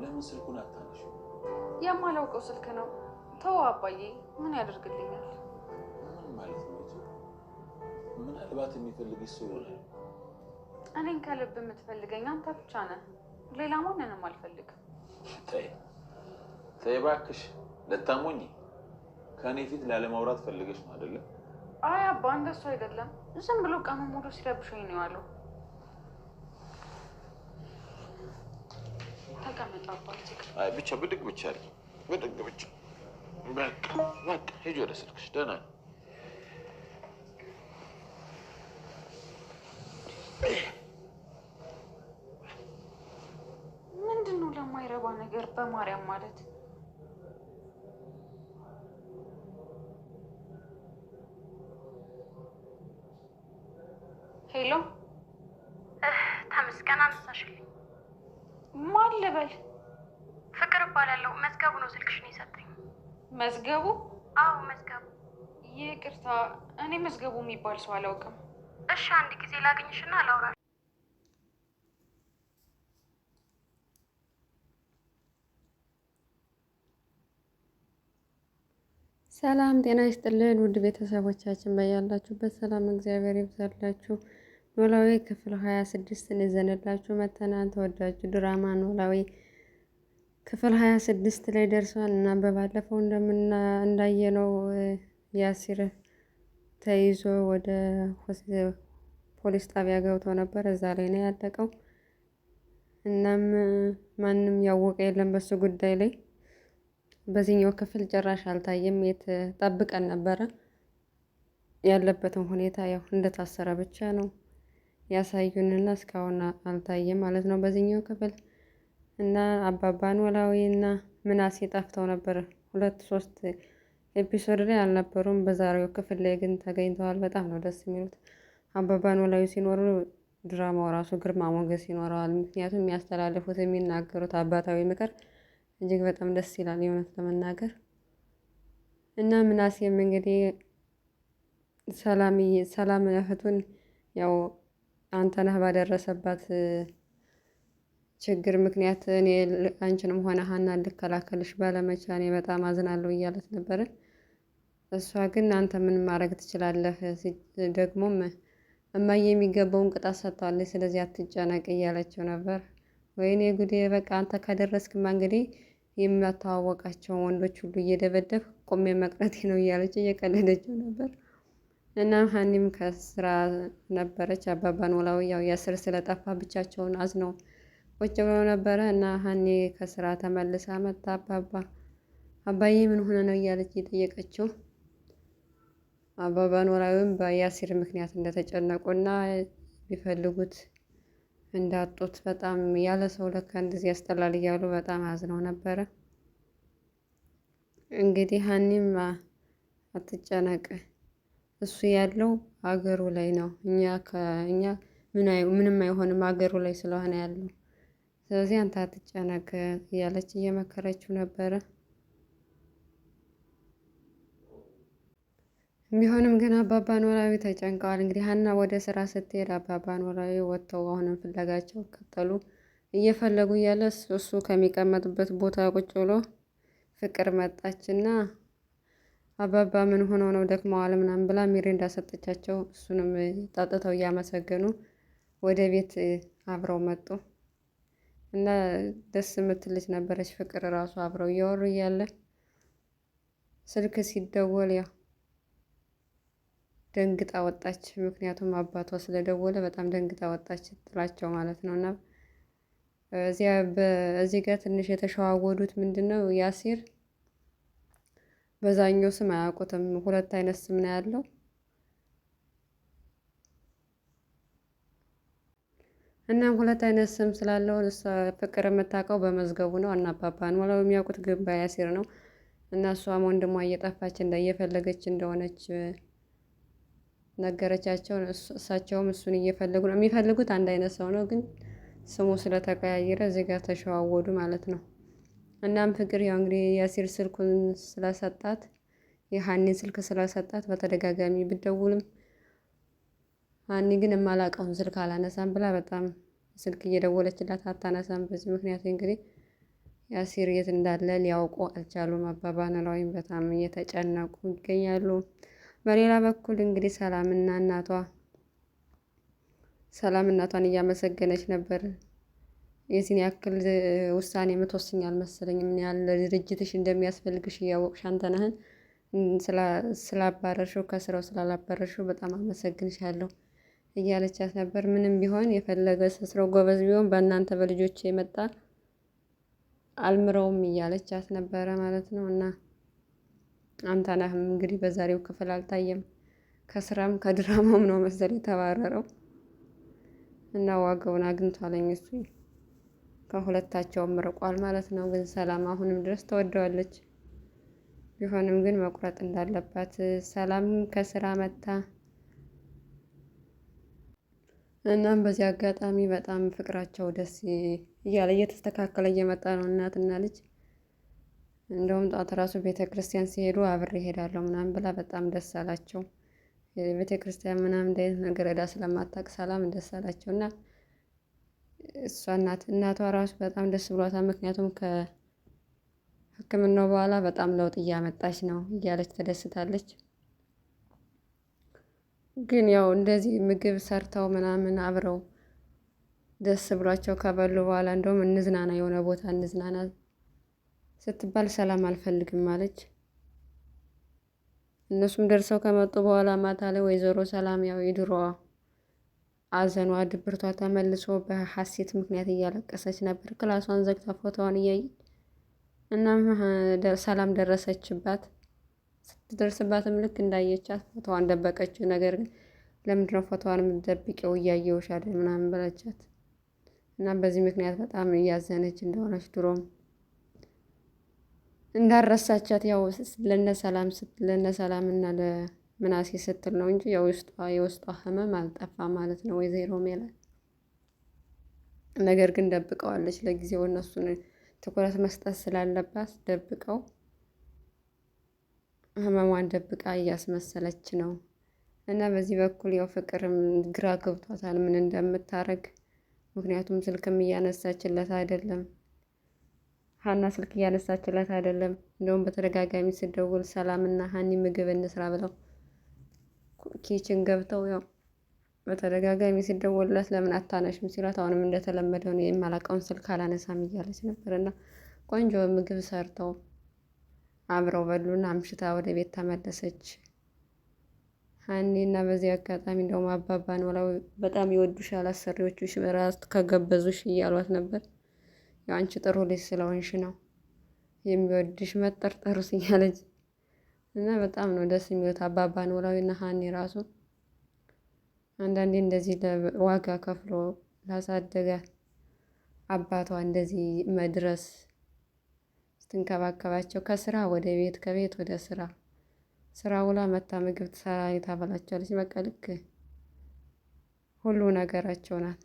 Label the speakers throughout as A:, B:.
A: ለምን ስልኩን አታነሺው?
B: የማላውቀው ስልክ ነው። ተው አባዬ፣ ምን ያደርግልኛል?
A: ምን ማለት ነው? ምናልባት የሚፈልግሽ ሰው ይሆናል።
B: እኔን ከልብ የምትፈልገኝ አንተ ብቻ ነህ። ሌላ ማንንም አልፈልግም።
A: ተይ ተይ እባክሽ፣ ልታሞኝ። ከእኔ ፊት ላለማውራት ፈልገሽ ነው አይደለ?
B: አይ አባ፣ እንደሱ አይደለም። ዝም ብሎ ቀኑን ሙሉ ሲረብሸኝ ነው ያለው። ተቀመጥ አባ።
A: አይ ብቻ ብድግ ብቻ አለኝ፣ ብድግ ብቻ። በቃ በቃ ሂጂ ወደ ስልክሽ። ደህና ነው።
B: ምንድን ነው ለማይረባ ነገር በማርያም ማለት? ሄሎ
C: ተመስገን፣ አነሳሽልኝ።
B: ማን ልበል?
C: ፍቅር እባላለሁ። መዝገቡ ነው ስልክሽን የሰጠኝ።
B: መዝገቡ?
C: አዎ መዝገቡ።
B: ይቅርታ፣ እኔ መዝገቡ የሚባል ሰው አላውቅም።
C: እሺ አንድ ጊዜ ላግኝሽና አላውራሽ።
D: ሰላም ጤና ይስጥልን ውድ ቤተሰቦቻችን፣ በያላችሁበት ሰላም እግዚአብሔር ይብዛላችሁ። ኖላዊ ክፍል 26ን ይዘንላችሁ መተናል። ተወዳጁ ድራማ ኖላዊ ክፍል 26 ላይ ደርሷል እና በባለፈው እንዳየነው ያሲር ተይዞ ወደ ፖሊስ ጣቢያ ገብቶ ነበር። እዛ ላይ ነው ያለቀው። እናም ማንም ያወቀ የለም በሱ ጉዳይ ላይ። በዚህኛው ክፍል ጭራሽ አልታየም። ጠብቀን ነበረ ያለበትን ሁኔታ ያው እንደታሰረ ብቻ ነው ያሳዩንና እስካሁን አልታየም ማለት ነው በዚህኛው ክፍል። እና አባባ ኖላዊ እና ምናሴ ጠፍተው ነበር። 2-3 ኤፒሶድ ላይ አልነበሩም። በዛሬው ክፍል ላይ ግን ተገኝተዋል። በጣም ነው ደስ የሚሉት። አባባ ኖላዊ ሲኖሩ ድራማው ራሱ ግርማ ሞገስ ይኖረዋል። ምክንያቱም የሚያስተላልፉት የሚናገሩት አባታዊ ምክር እጅግ በጣም ደስ ይላል የእውነት ለመናገር። እና ምናሴም እንግዲህ ሰላም እህቱን ያው አንተ ነህ ባደረሰባት ችግር ምክንያት እኔ አንቺንም ሆነ ሀናን ልከላከልሽ ባለመቻሌ በጣም አዝናለሁ እያለት ነበረ። እሷ ግን አንተ ምን ማድረግ ትችላለህ፣ ደግሞም እማዬ የሚገባውን ቅጣት ሰጥተዋለች፣ ስለዚህ አትጨነቅ እያለችው ነበር። ወይኔ ጉዴ፣ በቃ አንተ ካደረስክማ እንግዲህ የማታዋወቃቸው ወንዶች ሁሉ እየደበደብ ቆሜ መቅረቴ ነው እያለች እየቀለደችው ነበር። እናም ሀኒም ከስራ ነበረች። አባባ ኖላዊ ያው ያሲር ስለጠፋ ብቻቸውን አዝነው ቁጭ ብለው ነበረ እና ሀኒ ከስራ ተመልሳ መጣ። አባዬ ምን ሆነ ነው እያለች እየጠየቀችው፣ አባባ ኖላዊም በያሲር ምክንያት እንደተጨነቁና ቢፈልጉት እንዳጡት በጣም ያለ ሰው ለካ እንደዚህ ያስጠላል እያሉ በጣም አዝነው ነበረ። እንግዲህ ሀኒም አትጨነቅ፣ እሱ ያለው አገሩ ላይ ነው፣ እኛ ምንም አይሆንም አገሩ ላይ ስለሆነ ያለው፣ ስለዚህ አንተ አትጨነቅ እያለች እየመከረችው ነበረ። ቢሆንም ግን አባባ ኖላዊ ተጨንቀዋል። እንግዲህ ሀና ወደ ስራ ስትሄድ አባባ ኖላዊ ወጥተው አሁንም ፍለጋቸው ቀጠሉ። እየፈለጉ እያለ እሱ ከሚቀመጥበት ቦታ ቁጭ ብሎ ፍቅር መጣችና አባባ ምን ሆነው ነው ደክመዋል ምናምን ብላ ሚሪንዳ ሰጠቻቸው። እሱንም ጠጥተው እያመሰገኑ ወደ ቤት አብረው መጡ እና ደስ የምትል ልጅ ነበረች ፍቅር ራሱ። አብረው እያወሩ እያለ ስልክ ሲደወል ያው ደንግጣ ወጣች። ምክንያቱም አባቷ ስለደወለ በጣም ደንግጣ ወጣች ጥላቸው ማለት ነው። እና እዚህ ጋር ትንሽ የተሸዋወዱት ምንድን ነው ያሲር በዛኛው ስም አያውቁትም። 2 አይነት ስም ነው ያለው። እና 2 አይነት ስም ስላለው ፍቅር የምታውቀው በመዝገቡ ነው እና አባባ ኖላዊ የሚያውቁት ግን በያሲር ነው። እና እሷም ወንድሟ እየጠፋች እየፈለገች እንደሆነች ነገረቻቸው። እሳቸውም እሱን እየፈለጉ ነው። የሚፈልጉት አንድ አይነት ሰው ነው፣ ግን ስሙ ስለተቀያየረ እዚህ ጋር ተሸዋወዱ ማለት ነው። እናም ፍቅር ያው እንግዲህ ያሲር ስልኩን ስለሰጣት የሀኒን ስልክ ስለሰጣት በተደጋጋሚ ብትደውልም ሀኒ ግን የማላውቀውን ስልክ አላነሳም ብላ በጣም ስልክ እየደወለችላት አታነሳም። በዚህ ምክንያት እንግዲህ ያሲር የት እንዳለ ሊያውቁ አልቻሉም። አባባ ኖላዊም በጣም እየተጨነቁ ይገኛሉ። በሌላ በኩል እንግዲህ ሰላም እናቷን እያመሰገነች ነበር። የዚህን ያክል ውሳኔ የምትወስኝ አልመሰለኝም። ምን ያህል ድርጅትሽ እንደሚያስፈልግሽ እያወቅሽ አንተ ነህን ስላባረርሽው ከስራው ስላላባረርሽው በጣም አመሰግንሻለሁ እያለቻት ነበር። ምንም ቢሆን የፈለገ ስራው ጎበዝ ቢሆን በእናንተ በልጆች የመጣ አልምረውም እያለቻት ነበረ ማለት ነው። እና አንተ ነህም እንግዲህ በዛሬው ክፍል አልታየም። ከስራም ከድራማውም ነው መሰለኝ የተባረረው እና ዋጋውን አግኝቷለኝ እሱ ከሁለታቸውም ርቋል ማለት ነው። ግን ሰላም አሁንም ድረስ ተወደዋለች። ቢሆንም ግን መቁረጥ እንዳለባት ሰላም ከስራ መታ። እናም በዚህ አጋጣሚ በጣም ፍቅራቸው ደስ እያለ እየተስተካከለ እየመጣ ነው እናትና ልጅ። እንደውም ጧት ራሱ ቤተ ክርስቲያን ሲሄዱ አብሬ እሄዳለሁ ምናምን ብላ በጣም ደስ አላቸው። ቤተ ክርስቲያን ምናምን እንደ አይነት ነገር እዳ ስለማታውቅ ሰላም ደስ አላቸው እና እሷ እናቷ ራሱ በጣም ደስ ብሏታል። ምክንያቱም ከሕክምናው በኋላ በጣም ለውጥ እያመጣች ነው እያለች ተደስታለች። ግን ያው እንደዚህ ምግብ ሰርተው ምናምን አብረው ደስ ብሏቸው ከበሉ በኋላ እንደውም እንዝናና የሆነ ቦታ እንዝናና ስትባል ሰላም አልፈልግም አለች። እነሱም ደርሰው ከመጡ በኋላ ማታ ላይ ወይዘሮ ሰላም ያው የድሮዋ አዘኗ ድብርቷ ተመልሶ በሐሴት ምክንያት እያለቀሰች ነበር። ክላሷን ዘግታ ፎቶዋን እያየች እናም ሰላም ደረሰችባት። ስትደርስባትም ልክ እንዳየቻት ፎቶዋን ደበቀችው። ነገር ግን ለምንድነው ፎቶዋን የምትደብቂው እያየሁሽ አይደል ምናምን በለቻት እና በዚህ ምክንያት በጣም እያዘነች እንደሆነች ድሮም እንዳረሳቻት ያው ለነሰላም እና ለምናሴ ስትል ነው እንጂ የውስጧ ህመም አልጠፋ ማለት ነው ወይዘሮ ሜላት። ነገር ግን ደብቀዋለች ለጊዜው እነሱን ትኩረት መስጠት ስላለባት ደብቀው ህመሟን ደብቃ እያስመሰለች ነው። እና በዚህ በኩል ያው ፍቅርም ግራ ገብቷታል ምን እንደምታረግ። ምክንያቱም ስልክም እያነሳችለት አይደለም፣ ሀና ስልክ እያነሳችለት አይደለም። እንደውም በተደጋጋሚ ስደውል ሰላምና ሀኒ ምግብ እንስራ ብለው ኪችን ገብተው ያው በተደጋጋሚ ሲደወልላት ለምን አታነሽም ሲላት አሁንም እንደተለመደው ነው የማላውቀውን ስልክ አላነሳም እያለች ነበር። እና ቆንጆ ምግብ ሰርተው አብረው በሉና አምሽታ ወደ ቤት ተመለሰች ሀኒ። እና በዚህ አጋጣሚ እንደውም አባባ ኖላዊ በጣም ይወዱሻል አሰሪዎቹሽ በራስ ከገበዙሽ እያሏት ነበር። ያው አንቺ ጥሩ ልጅ ስለሆንሽ ነው የሚወድሽ መጠርጠሩስ እያለች እና በጣም ነው ደስ የሚሉት አባባ ኖላዊ እና ሀኒ ራሱ አንዳንዴ እንደዚህ ዋጋ ከፍሎ ላሳደጋት አባቷ እንደዚህ መድረስ ስትንከባከባቸው ከስራ ወደ ቤት ከቤት ወደ ስራ ውላ መታ ምግብ ትሰራ ታበላቸዋለች። በቃ ልክ ሁሉ ነገራቸው ናት።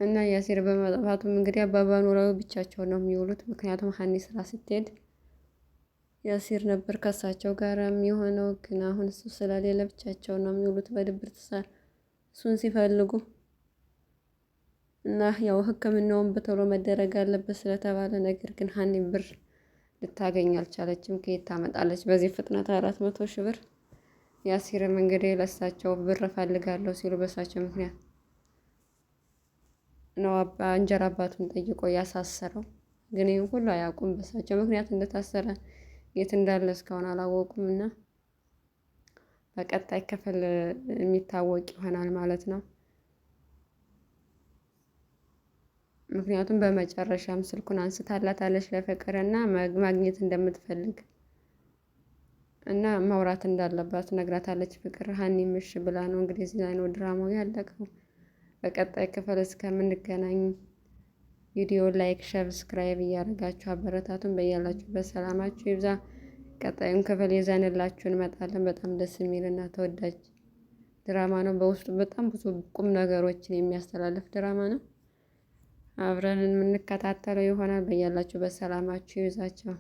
D: እና ያሲር በመጥፋቱም እንግዲህ አባባ ኖላዊ ብቻቸውን ነው የሚውሉት። ምክንያቱም ሀኒ ስራ ስትሄድ ያሲር ነበር ከሳቸው ጋር የሚሆነው። ግን አሁን እሱ ስለሌለ ብቻቸውን ነው የሚውሉት በድብርት እሱን ሲፈልጉ እና ያው ሕክምናውን በቶሎ መደረግ አለበት ስለተባለ ነገር ግን ሀኒ ብር ልታገኝ አልቻለችም። ከየት ታመጣለች በዚህ ፍጥነት 400,000 ብር? ያሲርም እንግዲህ ለሳቸው ብር እፈልጋለሁ ሲሉ በሳቸው ምክንያት ነው እንጀራ አባቱን ጠይቆ ያሳሰረው። ግን ይህን ሁሉ አያውቁም። በሳቸው ምክንያት እንደታሰረ የት እንዳለ እስካሁን አላወቁም። እና በቀጣይ ክፍል የሚታወቅ ይሆናል ማለት ነው። ምክንያቱም በመጨረሻም ስልኩን አንስታላታለች ለፍቅር እና ማግኘት እንደምትፈልግ እና ማውራት እንዳለባት ነግራታለች። ፍቅር ሀኒ ምሽ ብላ ነው እንግዲህ እዚህ ላይ ነው ድራማው ያለቀው። በቀጣይ ክፍል እስከምንገናኝ ቪዲዮ ላይክ፣ ሰብስክራይብ እያደረጋችሁ አበረታቱን። በያላችሁበት ሰላማችሁ ይብዛ። ቀጣዩን ክፍል ይዘንላችሁ እንመጣለን። በጣም ደስ የሚልና ተወዳጅ ድራማ ነው። በውስጡ በጣም ብዙ ቁም ነገሮችን የሚያስተላልፍ ድራማ ነው። አብረን የምንከታተለው ይሆናል። በያላችሁበት ሰላማችሁ ይብዛችሁ።